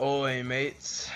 Oi mates,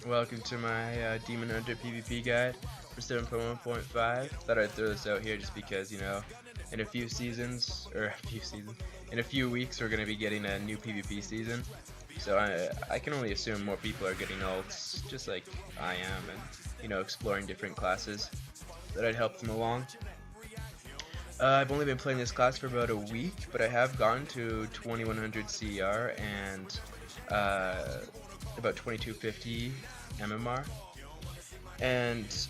welcome to my Demon Hunter PvP guide for 7.1.5. Thought I'd throw this out here just because, in a few seasons, in a few weeks we're going to be getting a new PvP season. So I can only assume more people are getting ults, just like I am, and, exploring different classes. That I'd help them along. I've only been playing this class for about a week, but I have gotten to 2100 CR and about 2250 MMR, and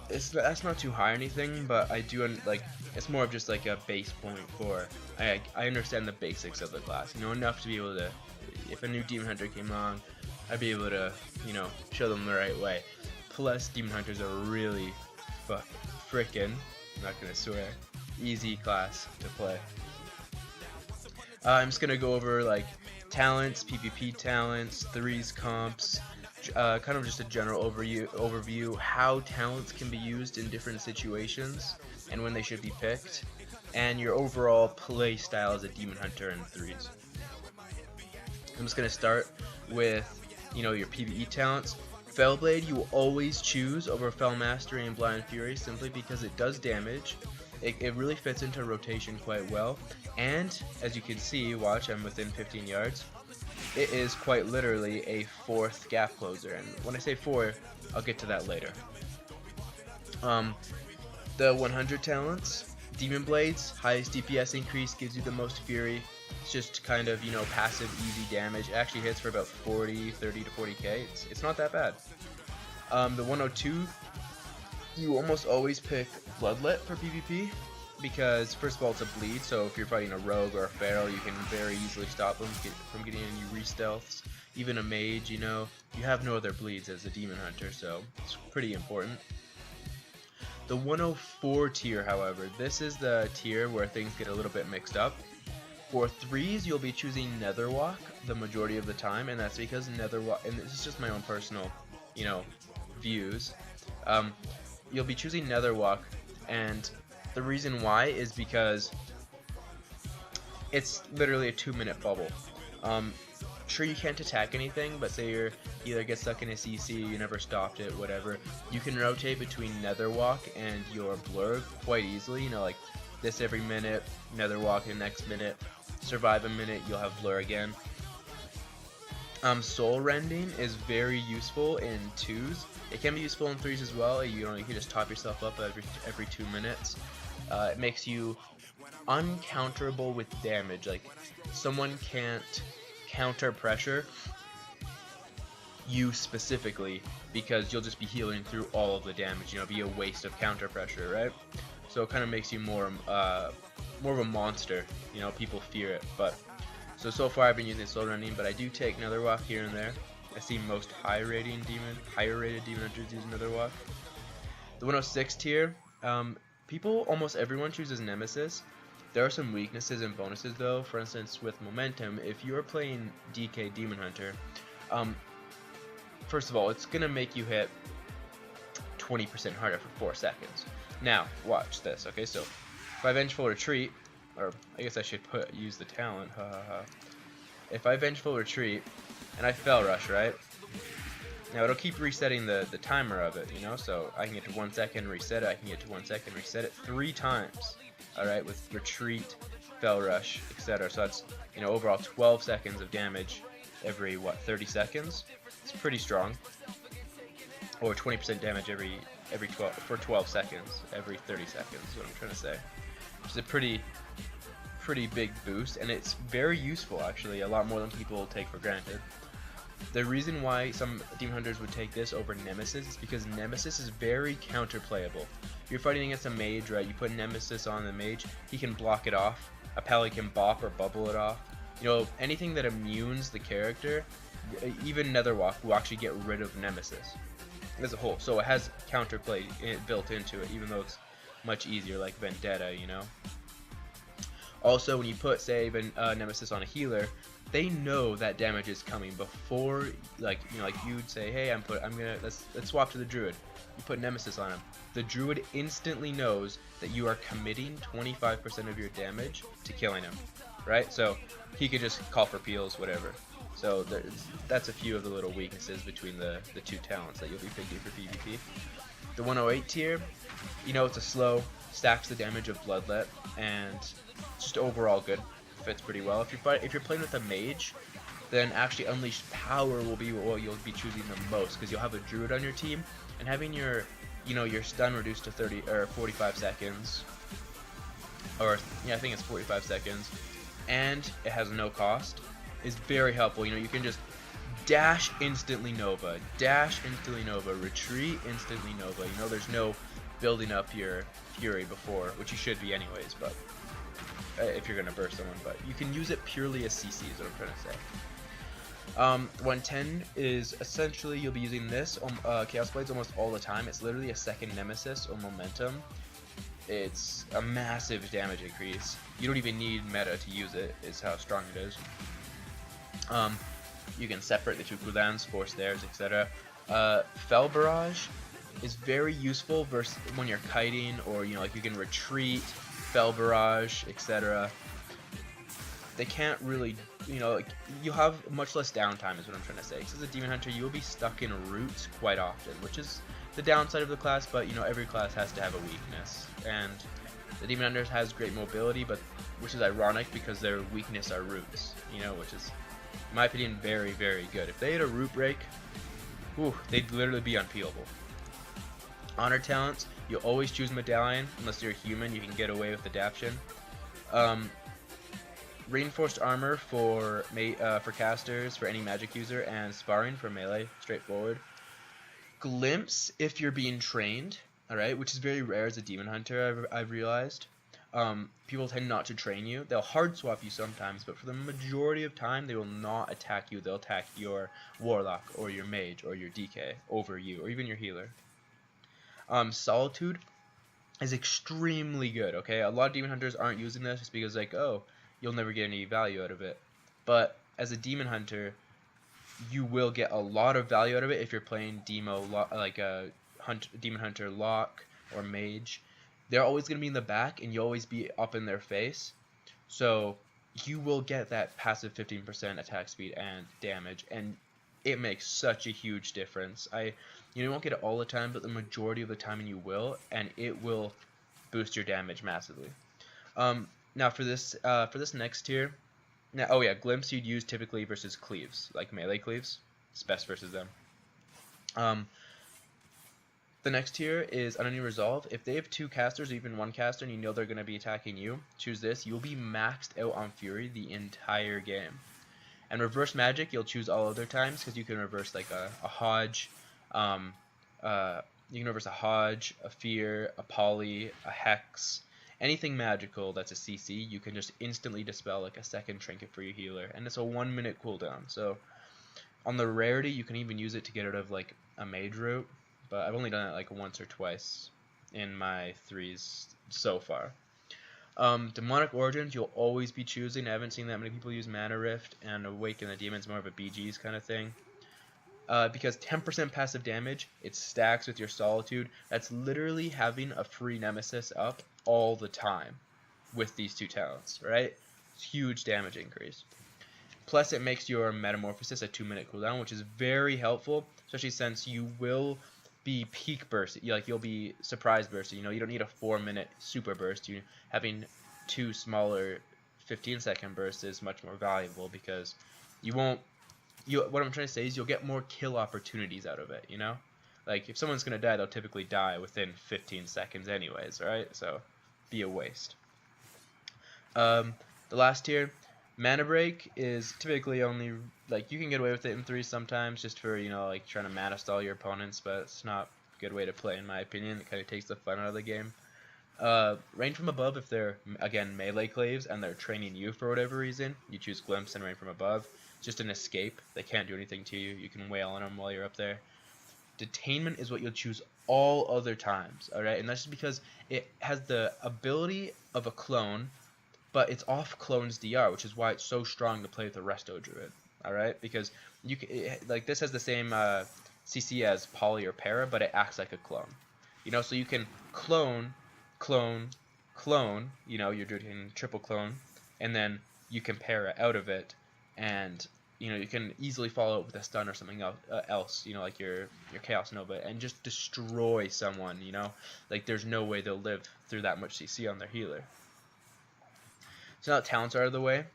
that's not too high or anything, but I do like it's more of just like a base point for I understand the basics of the class, enough to be able to, if a new Demon Hunter came along, I'd be able to show them the right way. Plus, Demon Hunters are really frickin', I'm not gonna swear, easy class to play. I'm just gonna go over like talents, PvP talents, threes comps, kind of just a general overview, how talents can be used in different situations and when they should be picked, and your overall play style as a Demon Hunter in threes. I'm just gonna start with your PvE talents. Fellblade you will always choose over Fell Mastery and Blind Fury simply because it does damage. It really fits into rotation quite well, and as you can see, watch, I'm within 15 yards. It is quite literally a fourth gap closer, and when I say 4, I'll get to that later. The 100 talents, Demon Blades, highest DPS increase, gives you the most fury. It's just kind of, passive, easy damage. It actually hits for about 30 to 40k. It's not that bad. The 102, you almost always pick Bloodlet for PvP because, first of all, it's a bleed, so if you're fighting a rogue or a feral, you can very easily stop them from getting any re-stealths. Even a mage, you have no other bleeds as a Demon Hunter, so it's pretty important. The 104 tier, however, this is the tier where things get a little bit mixed up. For threes, you'll be choosing Netherwalk the majority of the time, and that's because Netherwalk, and this is just my own personal, views. You'll be choosing Netherwalk, and the reason why is because it's literally a 2-minute bubble. Sure, you can't attack anything, but say you either get stuck in a CC, you never stopped it, whatever, you can rotate between Netherwalk and your Blurrg quite easily, like this every minute, Netherwalk the next minute, survive a minute, you'll have Blur again. Soul Rending is very useful in 2s. It can be useful in 3s as well. You can just top yourself up every 2 minutes. It makes you uncounterable with damage. Like, someone can't counter pressure you specifically because you'll just be healing through all of the damage. It'd be a waste of counter pressure, right? So it kind of makes you more of a monster. People fear it. But so far I've been using Soul Rending, but I do take Netherwalk here and there. I see most higher rated Demon Hunters use Netherwalk. The 106 tier, almost everyone chooses Nemesis. There are some weaknesses and bonuses though. For instance, with Momentum, if you're playing DK Demon Hunter, first of all, it's gonna make you hit 20% harder for 4 seconds. Now, watch this. Okay, so if I Vengeful Retreat, or I guess I should use the talent. If I Vengeful Retreat and I Fell Rush, right? Now it'll keep resetting the timer of it, so I can get to 1 second, reset it, I can get to 1 second, reset it 3 times, alright, with Retreat, Fell Rush, etc. So that's, overall 12 seconds of damage every, 30 seconds? It's pretty strong. Or 20% damage every 12 seconds, every 30 seconds, is what I'm trying to say. Which is a pretty big boost, and it's very useful actually, a lot more than people take for granted. The reason why some Demon Hunters would take this over Nemesis is because Nemesis is very counterplayable. You're fighting against a mage, right? You put Nemesis on the mage, he can block it off. A Pally can bop or bubble it off. Anything that immunes the character, even Netherwalk will actually get rid of Nemesis as a whole. So it has counterplay built into it, even though it's much easier, like Vendetta, Also, when you put, say, Nemesis on a healer, they know that damage is coming before, like, you know, like you'd say, hey, let's swap to the Druid. You put Nemesis on him. The Druid instantly knows that you are committing 25% of your damage to killing him, right? So he could just call for peels, whatever. So that's a few of the little weaknesses between the two talents that you'll be picking for PvP. The 108 tier, you know, it's a slow, stacks the damage of Bloodlet, and just overall good. Fits pretty well. If you're playing with a mage, then actually Unleashed Power will be what you'll be choosing the most, because you'll have a Druid on your team, and having your stun reduced to 30 or 45 seconds, or yeah, I think it's 45 seconds, and it has no cost, is very helpful. You know, you can just dash instantly Nova, retreat instantly Nova. You know, there's no building up your Fury before, which you should be anyways, but if you're gonna burst someone, but you can use it purely as CC is what I'm trying to say. 110 is essentially you'll be using this Chaos Blades almost all the time. It's literally a second Nemesis or Momentum. It's a massive damage increase. You don't even need meta to use it, is how strong it is. You can separate the two cooldowns, force theirs, etc. Fel Barrage is very useful versus when you're kiting, or you know, like you can retreat, Fel Barrage, etc. They can't really, you know, like you have much less downtime is what I'm trying to say. Because as a Demon Hunter, you'll be stuck in roots quite often, which is the downside of the class, but you know, every class has to have a weakness. And the Demon Hunter has great mobility, but which is ironic because their weakness are roots, you know, which is, in my opinion, very, very good. If they had a root break, whew, they'd literally be unpeelable. Honor talents, you'll always choose Medallion. Unless you're a human, you can get away with Adaption. Reinforced armor for casters, for any magic user, and sparring for melee, straightforward. Glimpse if you're being trained, alright, which is very rare as a Demon Hunter, I've realized. People tend not to train you. They'll hard swap you sometimes, but for the majority of time, they will not attack you. They'll attack your Warlock, or your Mage, or your DK over you, or even your healer. Solitude is extremely good, okay? A lot of Demon Hunters aren't using this just because, like, oh, you'll never get any value out of it. But as a Demon Hunter, you will get a lot of value out of it if you're playing like a Demon Hunter Lock or Mage. They're always going to be in the back, and you'll always be up in their face. So you will get that passive 15% attack speed and damage, and it makes such a huge difference. You won't get it all the time, but the majority of the time you will, and it will boost your damage massively. Now for this next tier, oh yeah, Glimpse you'd use typically versus Cleaves, like melee Cleaves. It's best versus them. The next tier is Unending Resolve. If they have two casters or even one caster and you know they're going to be attacking you, choose this. You'll be maxed out on Fury the entire game. And Reverse Magic you'll choose all other times, because you can reverse like a Hodge, you can reverse a Hodge, a Fear, a Poly, a Hex, anything magical that's a CC. You can just instantly dispel like a second trinket for your healer, and it's a 1 minute cooldown. So on the rarity, you can even use it to get rid of like a mage route, but I've only done it like once or twice in my 3s so far. Demonic Origins you'll always be choosing. I haven't seen that many people use Mana Rift, and Awaken the Demon's more of a BG's kind of thing. Because 10% passive damage, it stacks with your Solitude. That's literally having a free Nemesis up all the time with these two talents, right? It's huge damage increase. Plus it makes your Metamorphosis a 2 minute cooldown, which is very helpful, especially since you will be peak burst, you'll be surprise bursting. You know, you don't need a 4 minute super burst. Having two smaller 15-second bursts is much more valuable, because what I'm trying to say is you'll get more kill opportunities out of it, you know? Like, if someone's gonna die, they'll typically die within 15 seconds anyways, right? So, be a waste. The last tier, Mana Break is typically only, like, you can get away with it in 3 sometimes, just for, you know, like, trying to mana stall your opponents, but it's not a good way to play, in my opinion. It kind of takes the fun out of the game. Rain from Above, if they're, again, melee Cleaves, and they're training you for whatever reason, you choose Glimpse and Rain from Above. It's just an escape. They can't do anything to you. You can wail on them while you're up there. Detainment is what you'll choose all other times, alright? And that's just because it has the ability of a clone, but it's off clone's DR, which is why it's so strong to play with a Resto Druid. Alright? Because you can, like, this has the same CC as Poly or Para, but it acts like a clone. You know, so you can clone, clone, clone, you know, you're doing triple clone, and then you can Para out of it, and you know, you can easily follow it with a stun or something else, you know, like your Chaos Nova, and just destroy someone, you know? Like, there's no way they'll live through that much CC on their healer. So now that talents are out of the way,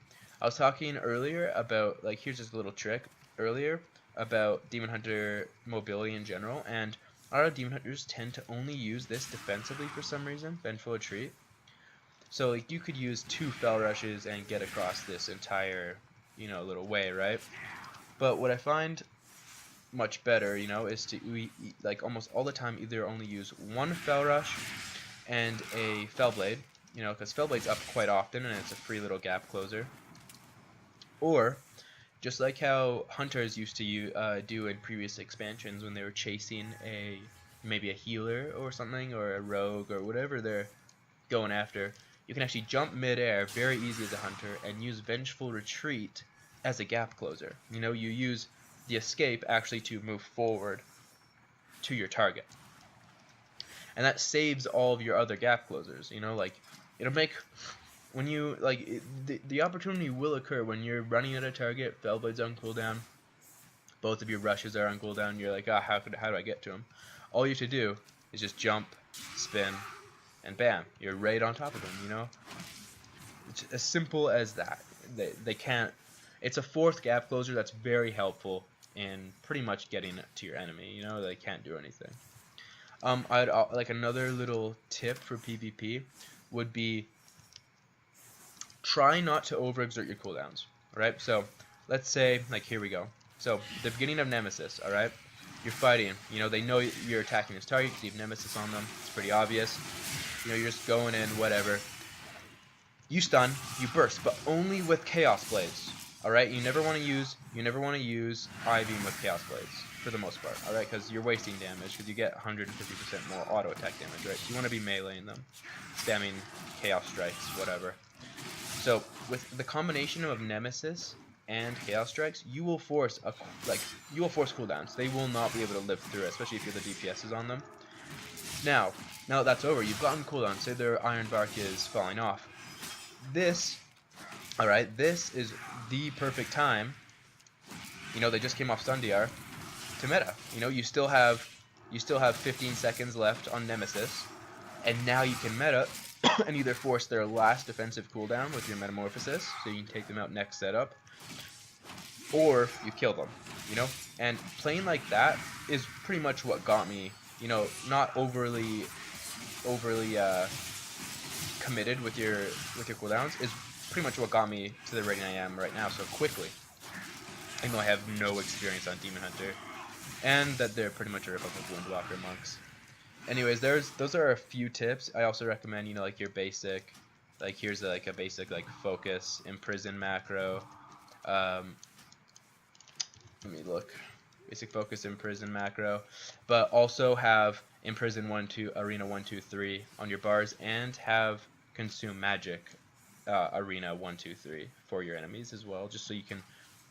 I was talking earlier about, like, here's just a little trick earlier about Demon Hunter mobility in general, and a lot of Demon Hunters tend to only use this defensively for some reason, Vengeful Retreat. So, like, you could use 2 Fel Rushes and get across this entire, you know, little way, right? But what I find much better, you know, is to, like, almost all the time either only use 1 Fel Rush and a Fel Blade, you know, because Fel Blade's up quite often and it's a free little gap closer. Or, just like how hunters used to do in previous expansions when they were chasing maybe a healer or something, or a rogue or whatever they're going after, you can actually jump mid-air very easy as a hunter and use Vengeful Retreat as a gap closer. You know, you use the escape actually to move forward to your target. And that saves all of your other gap closers, you know, like, it'll make, when you, like, the opportunity will occur when you're running at a target, Felblade's on cooldown, both of your rushes are on cooldown, you're like, how do I get to him? All you have to do is just jump, spin, and bam, you're right on top of them, you know? It's as simple as that. They can't, it's a 4th gap closer that's very helpful in pretty much getting it to your enemy, you know? They can't do anything. I'd like, another little tip for PvP would be try not to overexert your cooldowns. Alright, so let's say, like, here we go. So the beginning of Nemesis, alright, you're fighting, you know, they know you're attacking this target because you have Nemesis on them, it's pretty obvious, you know, you're just going in, whatever, you stun, you burst, but only with Chaos Blades. Alright, you never want to use I-Beam with Chaos Blades for the most part, alright, because you're wasting damage, because you get 150% more auto attack damage, right? So you want to be meleeing them, spamming Chaos Strikes, whatever. So with the combination of Nemesis and Chaos Strikes, you will force cooldowns. They will not be able to live through it, especially if you're the DPSs on them. Now that that's over, you've gotten cooldown. Say their Iron Bark is falling off. This is the perfect time. You know, they just came off Stun DR to meta. You know, you still have 15 seconds left on Nemesis, and now you can meta and either force their last defensive cooldown with your Metamorphosis, so you can take them out next setup, or you kill them, you know? And playing like that is pretty much what got me, you know, not overly committed with your cooldowns, is pretty much what got me to the rating I am right now so quickly. Even though I have no experience on Demon Hunter, and that they're pretty much a rip-off of Windwalker monks. Anyways, those are a few tips. I also recommend, you know, like your basic, like here's like a basic like focus, imprison macro. Let me look. Basic focus, imprison macro, but also have imprison 1, 2, arena 1, 2, 3 on your bars, and have consume magic arena 1, 2, 3 for your enemies as well, just so you can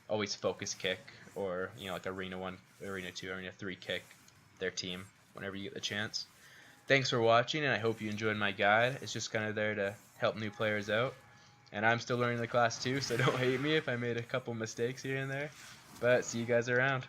always focus kick, or, you know, like arena 1, arena 2, arena 3 kick their team whenever you get the chance. Thanks for watching, and I hope you enjoyed my guide. It's just kind of there to help new players out, and I'm still learning the class too, so don't hate me if I made a couple mistakes here and there, but see you guys around.